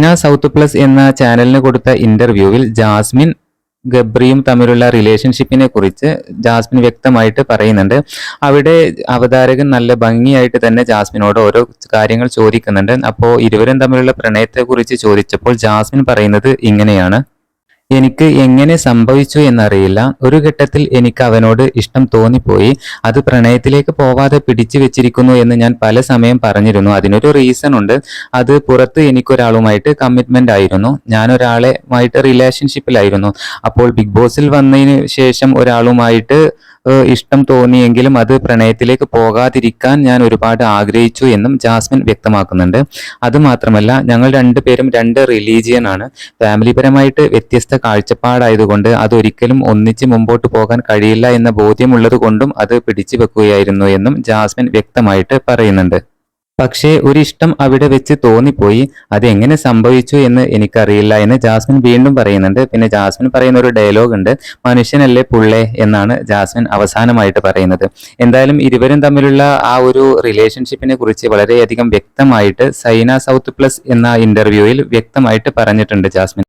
Saina south plus എന്ന ചാനലിന് കൊടുത്ത ഇന്റർവ്യൂവിൽ ജാസ്മിൻ ഗബ്രിയും തമ്മിലുള്ള റിലേഷൻഷിപ്പിനെ കുറിച്ച് ജാസ്മിൻ വ്യക്തമായിട്ട് പറയുന്നുണ്ട്. അവിടെ അവതാരകൻ നല്ല ഭംഗിയായിട്ട് തന്നെ ജാസ്മിനോട് ഓരോ കാര്യങ്ങൾ ചോദിക്കുന്നുണ്ട്. അപ്പോൾ ഇരുവരും തമ്മിലുള്ള പ്രണയത്തെക്കുറിച്ച് ചോദിച്ചപ്പോൾ ജാസ്മിൻ പറയുന്നത് ഇങ്ങനെയാണ്: എനിക്ക് എങ്ങനെ സംഭവിച്ചു എന്നറിയില്ല. ഒരു ഘട്ടത്തിൽ എനിക്ക് അവനോട് ഇഷ്ടം തോന്നിപ്പോയി. അത് പ്രണയത്തിലേക്ക് പോവാതെ പിടിച്ചു വെച്ചിരിക്കുന്നു എന്ന് ഞാൻ പല സമയം പറഞ്ഞിരുന്നു. അതിനൊരു റീസൺ ഉണ്ട്. അത് പുറത്ത് എനിക്കൊരാളുമായിട്ട് കമ്മിറ്റ്മെന്റ് ആയിരുന്നു. ഞാൻ ഒരാളുമായിട്ട് റിലേഷൻഷിപ്പിലായിരുന്നു. അപ്പോൾ ബിഗ് ബോസിൽ വന്നതിന് ശേഷം ഒരാളുമായിട്ട് ഇഷ്ടം തോന്നിയെങ്കിലും അത് പ്രണയത്തിലേക്ക് പോകാതിരിക്കാൻ ഞാൻ ഒരുപാട് ആഗ്രഹിച്ചു എന്നും ജാസ്മിൻ വ്യക്തമാക്കുന്നുണ്ട്. അതുമാത്രമല്ല, ഞങ്ങൾ രണ്ടുപേരും രണ്ട് റിലീജിയൻ ആണ്. ഫാമിലിപരമായിട്ട് വ്യത്യസ്ത കാഴ്ചപ്പാടായതുകൊണ്ട് അതൊരിക്കലും ഒന്നിച്ച് മുമ്പോട്ട് പോകാൻ കഴിയില്ല എന്ന ബോധ്യമുള്ളത് കൊണ്ടും അത് പിടിച്ചു വെക്കുകയായിരുന്നു എന്നും ജാസ്മിൻ വ്യക്തമായിട്ട് പറയുന്നുണ്ട്. പക്ഷേ ഒരിഷ്ടം അവിടെ വെച്ച് തോന്നിപ്പോയി. അത് എങ്ങനെ സംഭവിച്ചു എന്ന് എനിക്കറിയില്ല എന്ന് ജാസ്മിൻ വീണ്ടും പറയുന്നുണ്ട്. പിന്നെ ജാസ്മിൻ പറയുന്ന ഒരു ഡയലോഗ് ഉണ്ട്: മനുഷ്യനല്ലേ പുള്ളേ എന്നാണ് ജാസ്മിൻ അവസാനമായിട്ട് പറയുന്നത്. എന്തായാലും ഇരുവരും തമ്മിലുള്ള ആ ഒരു റിലേഷൻഷിപ്പിനെ കുറിച്ച് വളരെയധികം വ്യക്തമായിട്ട് സൈന സൗത്ത് പ്ലസ് എന്ന ഇന്റർവ്യൂവിൽ വ്യക്തമായിട്ട് പറഞ്ഞിട്ടുണ്ട് ജാസ്മിൻ.